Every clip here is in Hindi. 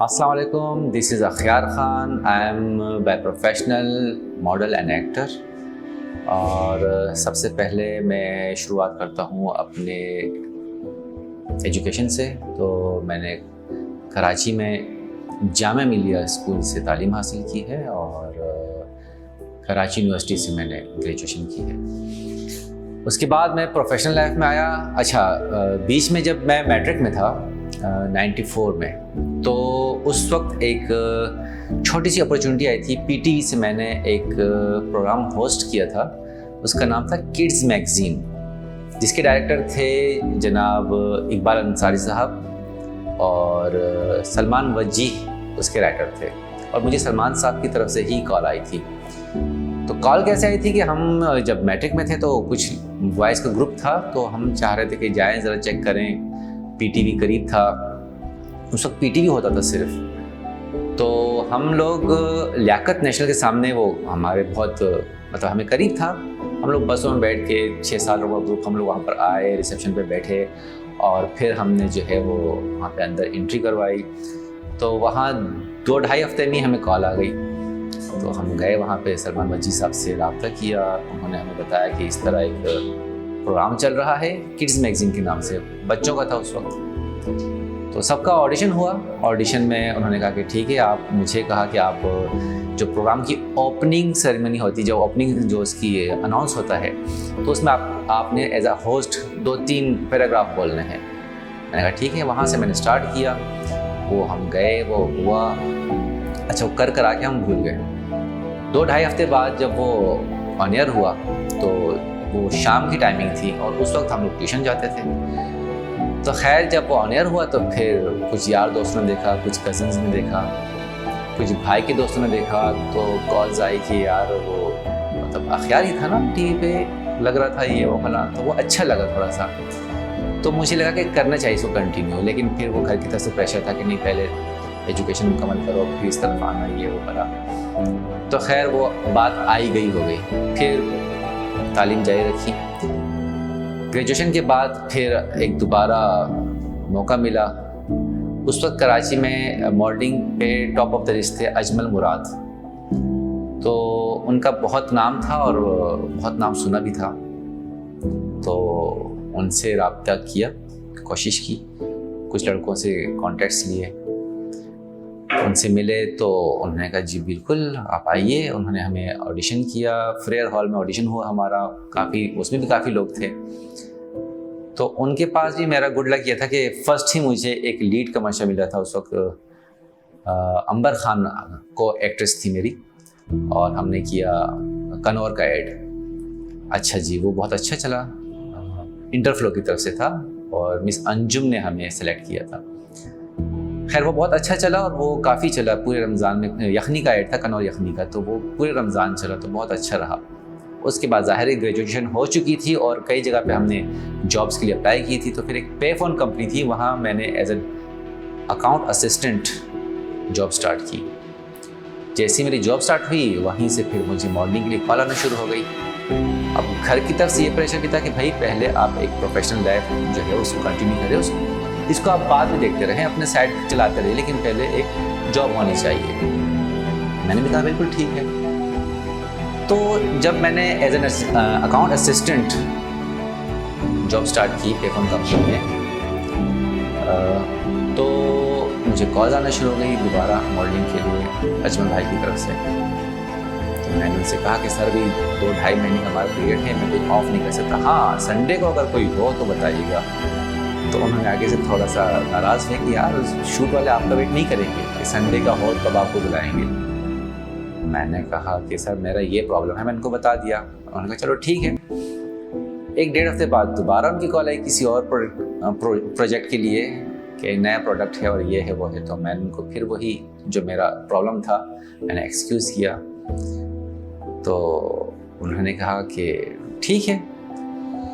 अस्सलाम वालेकुम, this is Akhyar Khan. I am by professional model and actor. और सबसे पहले मैं शुरुआत करता हूँ अपने एजुकेशन से। तो मैंने कराची में जामिया मिलिया स्कूल से तालीम हासिल की है और कराची यूनिवर्सिटी से मैंने ग्रेजुएशन की है। उसके बाद मैं प्रोफेशनल लाइफ में आया। बीच में जब मैं मैट्रिक में था 94 में, तो उस वक्त एक छोटी सी अपॉर्चुनिटी आई थी। पीटीवी से मैंने एक प्रोग्राम होस्ट किया था, उसका नाम था किड्स मैगज़ीन, जिसके डायरेक्टर थे जनाब इकबाल अंसारी साहब और सलमान वजीह उसके राइटर थे। और मुझे सलमान साहब की तरफ से ही कॉल आई थी। तो कॉल कैसे आई थी कि हम जब मैट्रिक में थे तो कुछ बॉयज़ का ग्रुप था, तो हम चाह रहे थे कि जाएं ज़रा चेक करें। पीटीवी करीब था, उस वक्त पीटीवी होता था सिर्फ। तो हम लोग लियाकत नेशनल के सामने, वो हमारे बहुत मतलब हमें करीब था। हम लोग बसों में बैठ के 6-7 लोगों का ग्रुप हम लोग वहाँ पर आए, रिसेप्शन पे बैठे और फिर हमने जो है वो वहाँ पे अंदर एंट्री करवाई। तो वहाँ 2-2.5 हफ्ते में हमें कॉल आ गई। तो हम गए वहाँ पे, सलमान वजीह साहब से रब्ता किया। उन्होंने हमें बताया कि इस तरह एक प्रोग्राम चल रहा है किड्स मैगज़ीन के नाम से, बच्चों का था उस वक्त। तो सबका ऑडिशन हुआ। ऑडिशन में उन्होंने कहा कि ठीक है, आप मुझे कहा कि आप जो प्रोग्राम की ओपनिंग सेरेमनी होती है, जो ओपनिंग जो उसकी अनाउंस होता है, तो उसमें आपने एज अ होस्ट 2-3 पैराग्राफ बोलने हैं। मैंने कहा ठीक है। वहाँ से मैंने स्टार्ट किया। वो हम गए, वो हुआ। अच्छा, वो कर आके हम भूल गए। 2-2.5 हफ्ते बाद जब वो ऑन एयर हुआ तो वो शाम की टाइमिंग थी और उस वक्त हम लोग ट्यूशन जाते थे। तो खैर, जब वो ऑन एयर हुआ तो फिर कुछ यार दोस्तों ने देखा, कुछ कज़न्स ने देखा, कुछ भाई के दोस्तों ने देखा। तो कॉल्स आई कि यार वो मतलब अख्यार ही था ना टीवी पे, लग रहा था ये वो फला। तो वो अच्छा लगा थोड़ा सा। तो मुझे लगा कि करना चाहिए इसको कंटिन्यू। लेकिन फिर वो घर की तरफ से प्रेशर था कि नहीं, पहले एजुकेशन मुकम्मल करो, फिर इस तरफ आना, ये वो फला। तो खैर वो बात आई गई हो गई। फिर तालीम जारी रखी। ग्रेजुएशन के बाद फिर एक दोबारा मौका मिला। उस वक्त कराची में मॉडलिंग पे टॉप ऑफ द लिस्ट थे अजमल मुराद। तो उनका बहुत नाम था और बहुत नाम सुना भी था। तो उनसे रब्ता किया, कोशिश की, कुछ लड़कों से कॉन्टेक्ट्स लिए, उनसे मिले। तो उन्होंने कहा जी बिल्कुल आप आइए। उन्होंने हमें ऑडिशन किया। फ्रेयर हॉल में ऑडिशन हुआ हमारा, काफ़ी, उसमें भी काफ़ी लोग थे। तो उनके पास भी मेरा गुड लक ये था कि फ़र्स्ट ही मुझे एक लीड का मौका मिला था। उस वक्त अंबर खान को एक्ट्रेस थी मेरी, और हमने किया कनौर का ऐड। अच्छा जी, वो बहुत अच्छा चला। इंटरफ्लो की तरफ से था और मिस अंजुम ने हमें सेलेक्ट किया था। खैर वो बहुत अच्छा चला और वो काफ़ी चला पूरे रमज़ान में। यखनी का ऐड था, कनौर यखनी का, तो वो पूरे रमज़ान चला, तो बहुत अच्छा रहा। उसके बाद ज़ाहिर ग्रेजुएशन हो चुकी थी और कई जगह पे हमने जॉब्स के लिए अप्लाई की थी। तो फिर एक पे फ़ोन कंपनी थी, वहाँ मैंने as an account assistant job start की। जैसी मेरी जॉब स्टार्ट हुई, वहीं से फिर मुझे मॉडलिंग के लिए कॉल आना शुरू हो गई। अब घर की तरफ से ये प्रेशर भी था कि भाई पहले आप एक प्रोफेशनल लाइफ जो है उसको कंटिन्यू करें, इसको आप बाद में देखते रहें, अपने साइड चलाते रहे, लेकिन पहले एक जॉब होनी चाहिए। मैंने भी कहा बिल्कुल ठीक है। तो जब मैंने as an account assistant job start की पेफोन कंपनी में, तो मुझे कॉल आना शुरू हो गई दोबारा मॉडलिंग के लिए अजमल भाई की तरफ से। तो मैंने उनसे कहा कि सर भी 2-2.5 महीने का हमारा पीरियड है, मैं कोई ऑफ नहीं कर सकता। हाँ, संडे को अगर कोई हो तो बताइएगा। तो उन्होंने आगे से थोड़ा सा नाराज़ हुए कि यार शूट वाले आपका वेट नहीं करेंगे, कि संडे का हो तब आपको बुलाएंगे। मैंने कहा कि सर मेरा ये प्रॉब्लम है, मैंने उनको बता दिया। उन्होंने कहा चलो ठीक है। 1-1.5 हफ्ते बाद दोबारा उनकी कॉल आई किसी और प्रोजेक्ट के लिए कि नया प्रोडक्ट है और ये है वो है। तो मैंने उनको फिर वही जो मेरा प्रॉब्लम था मैंने एक्सक्यूज़ किया। तो उन्होंने कहा कि ठीक है।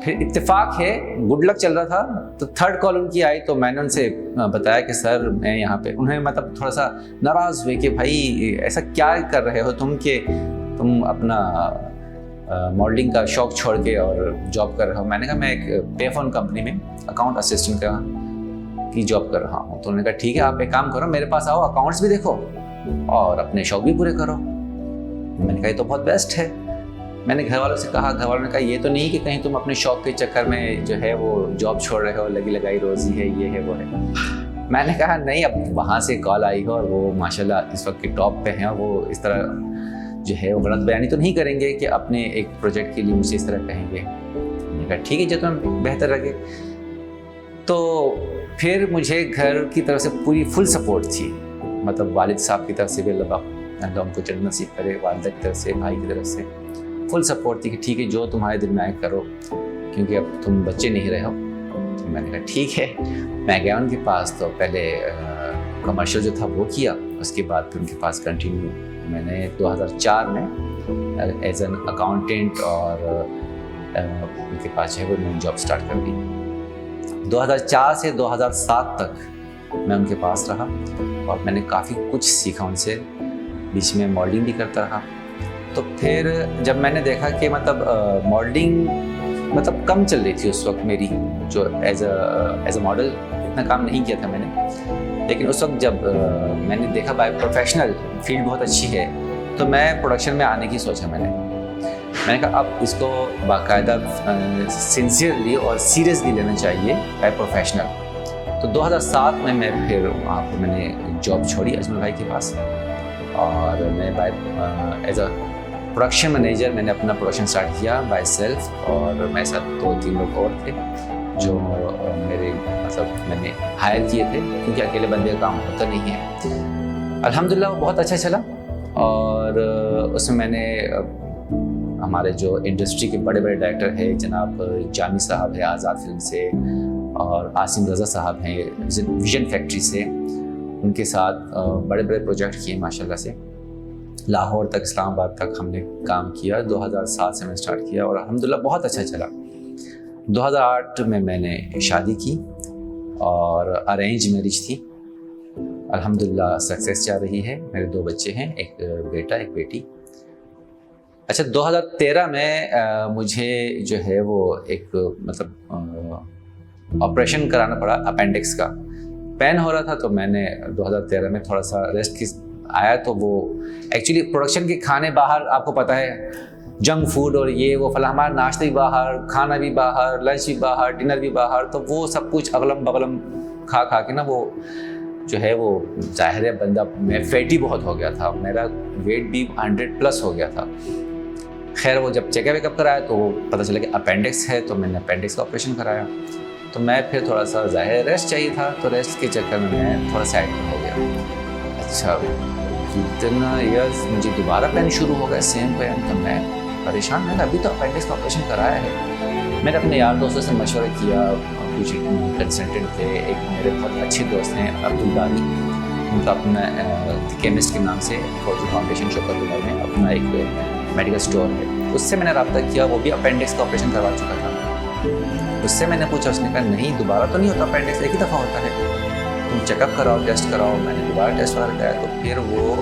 फिर इत्तेफाक है, गुड लक चल रहा था, तो थर्ड कॉल उनकी आई। तो मैंने उनसे बताया कि सर मैं यहाँ पे, उन्होंने मतलब थोड़ा सा नाराज़ हुए कि भाई ऐसा क्या कर रहे हो तुम कि तुम अपना मॉडलिंग का शौक छोड़ के और जॉब कर रहे हो। मैंने कहा मैं एक पे फ़ोन कंपनी में अकाउंट असिस्टेंट का की जॉब कर रहा हूँ। तो उन्होंने कहा ठीक है, आप एक काम करो, मेरे पास आओ, अकाउंट्स भी देखो और अपने शौक भी पूरे करो। मैंने कहा ये तो बहुत बेस्ट है। मैंने घर वालों से कहा, घर वालों ने कहा ये तो नहीं कि कहीं तुम अपने शौक के चक्कर में जो है वो जॉब छोड़ रहे हो, लगी लगाई रोजी है, ये है वो है। मैंने कहा नहीं, अब वहाँ से कॉल आई हो और वो माशाल्लाह इस वक्त के टॉप पे हैं, वो इस तरह जो है वो गलत बयानी तो नहीं करेंगे कि अपने एक प्रोजेक्ट के लिए मुझे इस तरह कहेंगे। मैंने कहा ठीक है, जो तुम्हें बेहतर लगे। तो फिर मुझे घर की तरफ से पूरी फुल सपोर्ट थी, मतलब वालिद साहब की तरफ से भी अल्लाह उनको जन्नत नसीब करे, वालिदा की तरफ से, भाई की तरफ से फुल सपोर्ट थी कि ठीक है जो तुम्हारे दिल में आए करो, क्योंकि अब तुम बच्चे नहीं रहे हो। तो मैंने कहा ठीक है। मैं गया उनके पास, तो पहले कमर्शियल जो था वो किया, उसके बाद फिर उनके पास कंटिन्यू मैंने 2004 में एज एन अकाउंटेंट और उनके पास जो है वो मैंने जॉब स्टार्ट कर दी। 2004 से 2007 तक मैं उनके पास रहा और मैंने काफ़ी कुछ सीखा उनसे, बीच में मॉडलिंग भी करता रहा। तो फिर जब मैंने देखा कि मतलब मॉडलिंग मतलब कम चल रही थी उस वक्त मेरी, जो एज अ मॉडल इतना काम नहीं किया था मैंने, लेकिन उस वक्त जब मैंने देखा बाय प्रोफेशनल फील्ड बहुत अच्छी है, तो मैं प्रोडक्शन में आने की सोचा। मैंने कहा अब इसको बाकायदा सिंसियरली और सीरियसली लेना चाहिए बाय प्रोफेशनल। तो 2007 में मैं फिर वहाँ पर मैंने जॉब छोड़ी अजमल भाई के पास, और मैं by as a production manager मैंने अपना प्रोडक्शन स्टार्ट किया बाय सेल्फ, और मेरे साथ 2-3 लोग और थे जो मेरे मतलब मैंने हायर किए थे, क्योंकि अकेले बंदे का काम होता नहीं है। अल्हम्दुलिल्लाह वो बहुत अच्छा चला, और उसमें मैंने हमारे जो इंडस्ट्री के बड़े बड़े डायरेक्टर हैं, जनाब जामी साहब है आज़ाद फिल्म से, और आसिम रज़ा साहब हैं विजन फैक्ट्री से, उनके साथ बड़े बड़े प्रोजेक्ट किए माशाल्लाह से। लाहौर तक, इस्लामाबाद तक हमने काम किया। 2007 से मैंने स्टार्ट किया और अल्हम्दुलिल्लाह बहुत अच्छा चला। 2008 में मैंने शादी की और अरेंज मैरिज थी। अल्हम्दुलिल्लाह सक्सेस जा रही है। मेरे 2 बच्चे हैं, एक बेटा एक बेटी। अच्छा, 2013 में मुझे जो है वो एक मतलब ऑपरेशन कराना पड़ा अपेंडिक्स का। पेन हो रहा था, तो मैंने 2013 में थोड़ा सा रेस्ट की आया। तो वो एक्चुअली प्रोडक्शन के खाने बाहर, आपको पता है जंक फूड और ये वो फला, हमारा नाश्ता भी बाहर, खाना भी बाहर, लंच भी बाहर, डिनर भी बाहर, तो वो सब कुछ अगलम बगलम खा खा के ना वो जो है वो ज़ाहिर है बंदा मैं फैटी बहुत हो गया था। मेरा वेट भी 100+ हो गया था। खैर वो जब चेकअप वेकअप कराया तो वो पता चला कि अपेंडिक्स है, तो मैंने अपेंडिक्स का ऑपरेशन कराया। तो मैं फिर थोड़ा सा ज़ाहिर रेस्ट चाहिए था, तो रेस्ट के चक्कर में मैं थोड़ा साइड हो गया। अच्छा, इतना ईयर्स मुझे दोबारा पेन शुरू हो गया, सेम पेन। तो मैं परेशान, मैंने अभी तो अपेंडिक्स का ऑपरेशन कराया है। मैंने अपने यार दोस्तों से मशवरा किया, कुछ कंसल्टेंट थे। एक मेरे बहुत अच्छे दोस्त हैं अब्दुल बारी, उनका अपना केमिस्ट के नाम से फौजी फाउंडेशन शौकतुल्लाह में अपना एक मेडिकल स्टोर है। उससे मैंने रब्ता किया, वो भी अपेंडिक्स का ऑपरेशन करवा चुका था। उससे मैंने पूछा, उसने कहा नहीं दोबारा तो नहीं होता अपेंडिक्स, एक ही दफ़ा होता है, तुम चेकअप कराओ, टेस्ट कराओ। मैंने दोबारा टेस्ट वगैरह कराया, तो फिर वो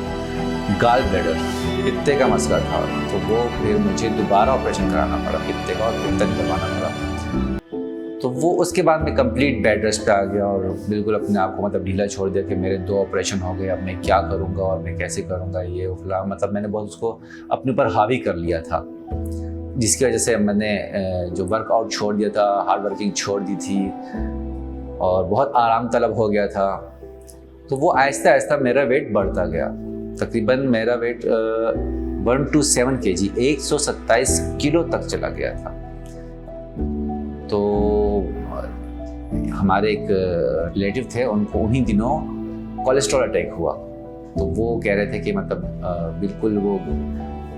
गाल ब्लैडर पित्ते का मसला था, तो वो फिर मुझे दोबारा ऑपरेशन कराना पड़ा पित्ते का, और पित्ता निकलवाना पड़ा। तो वो उसके बाद मैं कंप्लीट बेड रेस्ट पे आ गया और बिल्कुल अपने आप को मतलब ढीला छोड़ दिया कि मेरे 2 ऑपरेशन हो गए, अब मैं क्या करूँगा और मैं कैसे करूँगा ये फला। मतलब मैंने बहुत उसको अपने ऊपर हावी कर लिया था, जिसकी वजह से मैंने जो वर्कआउट छोड़ दिया था, हार्ड वर्किंग छोड़ दी थी और बहुत आराम तलब हो गया था। तो वो आहिस्ता आहिस्ता मेरा वेट बढ़ता गया। तकरीबन मेरा वेट 127 kg 127 किलो तक चला गया था। तो हमारे एक रिलेटिव थे, उनको उन्हीं दिनों कोलेस्ट्रॉल अटैक हुआ। तो वो कह रहे थे कि मतलब बिल्कुल वो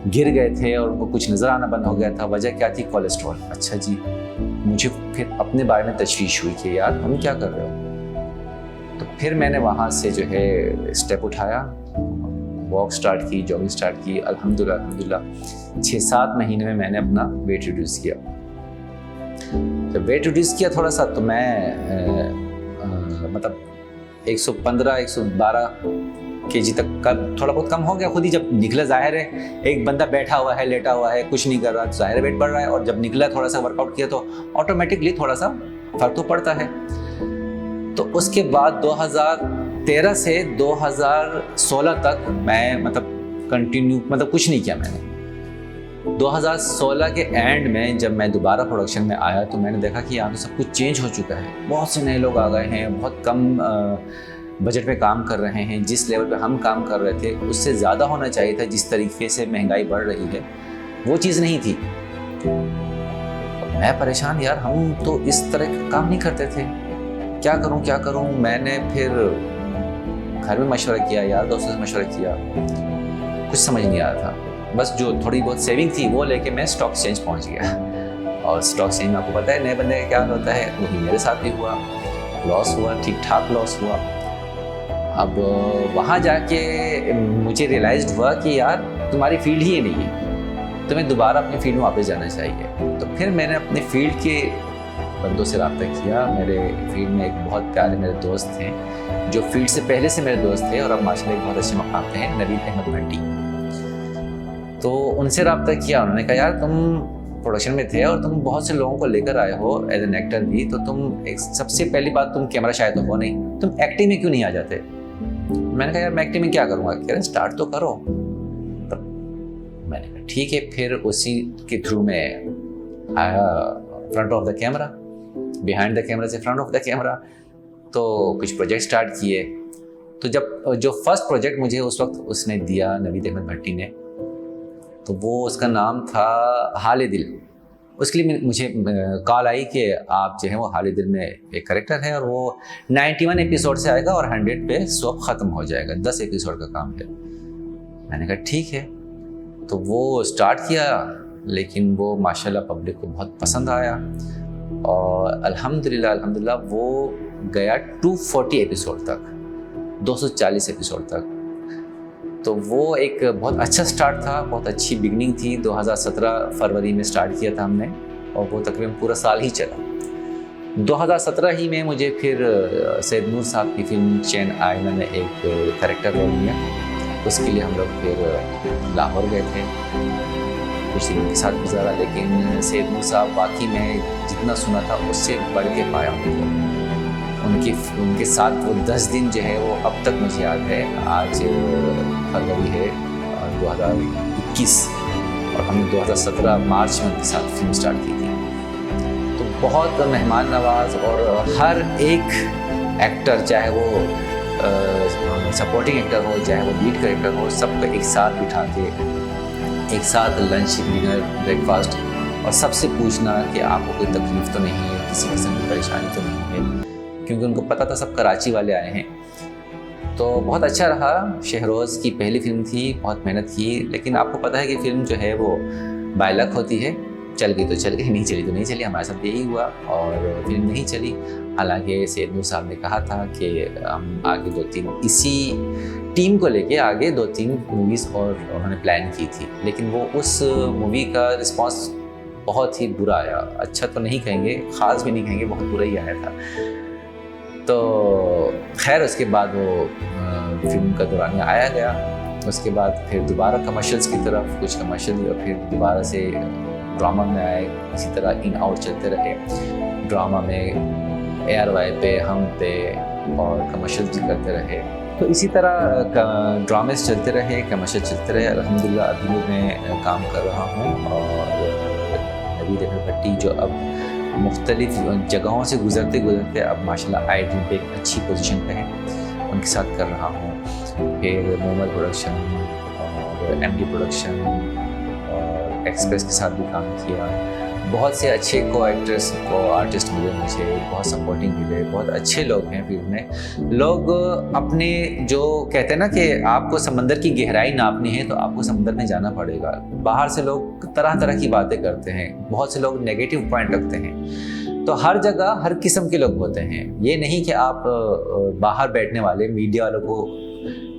गिर गए थे और उनको कुछ नज़र आना बंद हो गया था। वजह क्या थी? कोलेस्ट्रॉल। अच्छा जी, मुझे फिर अपने बारे में तशवीश हुई कि यार हम क्या कर रहे हो। तो फिर मैंने वहाँ से जो है स्टेप उठाया, वॉक स्टार्ट की, जॉगिंग स्टार्ट की। अल्हम्दुलिल्लाह 6-7 महीने में मैंने अपना वेट रिड्यूस किया। जब वेट रिड्यूस किया थोड़ा सा, तो मैं मतलब 115-112 kg तक का थोड़ा बहुत कम हो गया खुद ही। जब निकला, जाहिर है एक बंदा बैठा हुआ है, लेटा हुआ है, कुछ नहीं कर रहा, तो जाहिर है वेट बढ़ रहा है। और जब निकला, थोड़ा सा वर्कआउट किया, तो ऑटोमेटिकली थोड़ा सा फर्क तो पड़ता है। तो उसके बाद 2013 से 2016 तक मैं कंटिन्यू कुछ नहीं किया मैंने। 2016 के एंड में जब मैं दोबारा प्रोडक्शन में आया तो मैंने देखा कि यहाँ तो सब कुछ चेंज हो चुका है, बहुत से नए लोग आ गए हैं, बहुत कम बजट पे काम कर रहे हैं। जिस लेवल पे हम काम कर रहे थे उससे ज़्यादा होना चाहिए था। जिस तरीके से महंगाई बढ़ रही है वो चीज़ नहीं थी। मैं परेशान, यार हम तो इस तरह का काम नहीं करते थे, क्या करूं। मैंने फिर घर में मशवरा किया, यार दोस्तों से मशवरा किया, कुछ समझ नहीं आ रहा था। बस जो थोड़ी बहुत सेविंग थी वो लेके मैं स्टॉक एक्सचेंज पहुंच गया। और स्टॉक एक्सचेंज में आपको पता है नए बंदे का क्या होता है, वही मेरे साथ भी हुआ, लॉस हुआ, ठीक ठाक लॉस हुआ। अब वहाँ जाके मुझे रियलाइज हुआ कि यार तुम्हारी फील्ड ही ये नहीं है, तुम्हें दोबारा अपनी फील्ड में वापस जाना चाहिए। तो फिर मैंने अपने फील्ड के बंदों से रब्ता किया। मेरे फील्ड में एक बहुत प्यारे मेरे दोस्त हैं जो फील्ड से पहले से मेरे दोस्त थे और अब माशाल्लाह एक बहुत अच्छे मकाम पे हैं, नवीद अहमद भट्टी। तो उनसे रब्ता किया, उन्होंने कहा यार तुम प्रोडक्शन में थे और तुम बहुत से लोगों को लेकर आए हो एज एन एक्टर भी, तो तुम सबसे पहली बात तुम कैमरा शायद तो हो नहीं, तुम एक्टिंग में क्यों नहीं आ जाते। मैंने कहा यार मैं एक्टिंग में क्या करूँगा, कह रहे स्टार्ट तो करो। तो मैंने कहा ठीक है। फिर उसी के थ्रू में आया front of the camera, behind the camera से फ्रंट ऑफ द कैमरा। तो कुछ प्रोजेक्ट स्टार्ट किए। तो जब जो फर्स्ट प्रोजेक्ट मुझे उस वक्त उसने दिया नवीद अहमद भट्टी ने, तो वो उसका नाम था हाले दिल। उसके लिए मुझे कॉल आई कि आप जो है वो हाले दिल में एक करेक्टर है और वो 91 एपिसोड से आएगा और 100 पे सो ख़त्म हो जाएगा, 10 एपिसोड का काम है। मैंने कहा ठीक है। तो वो स्टार्ट किया, लेकिन वो माशाल्लाह पब्लिक को बहुत पसंद आया और अल्हम्दुलिल्लाह वो गया 240 एपिसोड तक, 240 एपिसोड तक। तो वो एक बहुत अच्छा स्टार्ट था, बहुत अच्छी बिगनिंग थी। 2017 फरवरी में स्टार्ट किया था हमने और वो तकरीबन पूरा साल ही चला। 2017 ही में मुझे फिर सैयद नूर साहब की फिल्म चैन आईना में एक कैरेक्टर रोल लिया। उसके लिए हम लोग फिर लाहौर गए थे, कुछ दिन के साथ गुजारा। लेकिन सैयद नूर साहब वाकई में जितना सुना था उससे बढ़ के पाया उनको। उनके साथ वो 10 दिन जो है वो अब तक मुझे याद है। आज फरवरी है 2021 और हमने 2017 मार्च में उनके साथ फिल्म स्टार्ट की थी। तो बहुत मेहमान नवाज और हर एक एक्टर, चाहे वो सपोर्टिंग एक्टर हो चाहे वो लीड कैरेक्टर हो, सबको एक साथ बिठा के एक साथ लंच, डिनर, ब्रेकफास्ट और सबसे पूछना कि आपको कोई तकलीफ़ तो नहीं है, किसी किस्म की परेशानी तो नहीं है, क्योंकि उनको पता था सब कराची वाले आए हैं। तो बहुत अच्छा रहा। शहरोज़ की पहली फिल्म थी, बहुत मेहनत की, लेकिन आपको पता है कि फ़िल्म जो है वो बाय लक होती है। चल गई तो चल गई, नहीं चली तो नहीं चली। हमारे साथ यही हुआ और फिल्म नहीं चली। हालांकि सैयद नूर साहब ने कहा था कि हम आगे 2-3 इसी टीम को लेके आगे 2-3 मूवीज़ और उन्होंने प्लान की थी, लेकिन वो उस मूवी का रिस्पांस बहुत ही बुरा आया। अच्छा तो नहीं कहेंगे, ख़ास भी नहीं कहेंगे, बहुत बुरा ही आया था। तो खैर उसके बाद वो फिल्म का दौरानिया आया गया। उसके बाद फिर दोबारा कमर्शियल्स की तरफ, कुछ कमर्शियल, और फिर दोबारा से ड्रामा में आए। इसी तरह इन आउट चलते रहे। ड्रामा में ARY पे, हम पे और कमर्शियल भी करते रहे। तो इसी तरह ड्रामेस चलते रहे, कमर्शियल चलते रहे। अल्हम्दुलिल्लाह अभी मैं काम कर रहा हूँ और नवीद अहमद भट्टी जो अब मुख्तलिफ जगहों से गुजरते गुजरते अब माशाल्लाह आई ड्रीम पे एक अच्छी पोजीशन पे है, उनके साथ कर रहा हूँ। फिर मोमल प्रोडक्शन और MD प्रोडक्शन और एक्सप्रेस के साथ भी काम किया। बहुत से अच्छे को एक्ट्रेस को आर्टिस्ट मिले मुझे, बहुत सपोर्टिंग मिले, बहुत अच्छे लोग हैं फिल्म में। लोग अपने जो कहते हैं ना कि आपको समंदर की गहराई नापनी है तो आपको समंदर में जाना पड़ेगा। बाहर से लोग तरह तरह की बातें करते हैं, बहुत से लोग नेगेटिव पॉइंट रखते हैं। तो हर जगह हर किस्म के लोग होते हैं। ये नहीं कि आप बाहर बैठने वाले मीडिया वालों को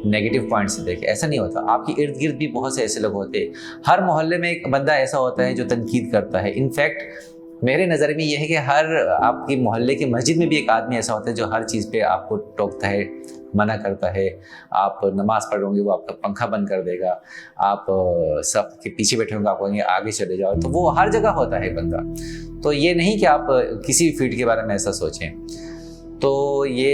नेगेटिव पॉइंट से देखें, ऐसा नहीं होता। आपके इर्द गिर्द भी बहुत से ऐसे लोग होते हैं। हर मोहल्ले में एक बंदा ऐसा होता है जो तनकीद करता है। इनफैक्ट मेरे नज़र में ये है कि हर आपकी मोहल्ले की मस्जिद में भी एक आदमी ऐसा होता है जो हर चीज़ पे आपको टोकता है, मना करता है। आप नमाज़ पढ़ रहोगे वो आपका पंखा बंद कर देगा, आप सब के पीछे बैठे होंगे आपको कहेंगे आगे चले जाओ। तो वो हर जगह होता है बंदा। तो ये नहीं कि आप किसी भी फील्ड के बारे में ऐसा सोचें। तो ये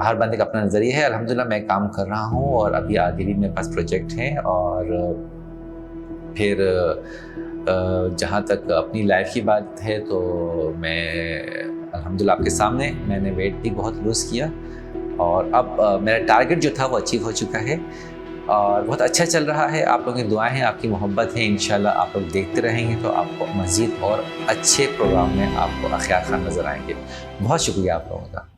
हर बंदे का अपना नज़रिया है। अल्हम्दुलिल्लाह मैं काम कर रहा हूँ और अभी आगे भी मेरे पास प्रोजेक्ट हैं। और फिर जहाँ तक अपनी लाइफ की बात है तो मैं अल्हम्दुलिल्लाह आपके सामने मैंने वेट भी बहुत लूज़ किया और अब मेरा टारगेट जो था वो अचीव हो चुका है और बहुत अच्छा चल रहा है। आप लोगों की दुआएं हैं, आपकी मोहब्बत है, इंशाल्लाह आप लोग देखते रहेंगे तो आपको मज़ीद और अच्छे प्रोग्राम में आपको अख्यार खान नज़र आएंगे। बहुत शुक्रिया आप लोगों का।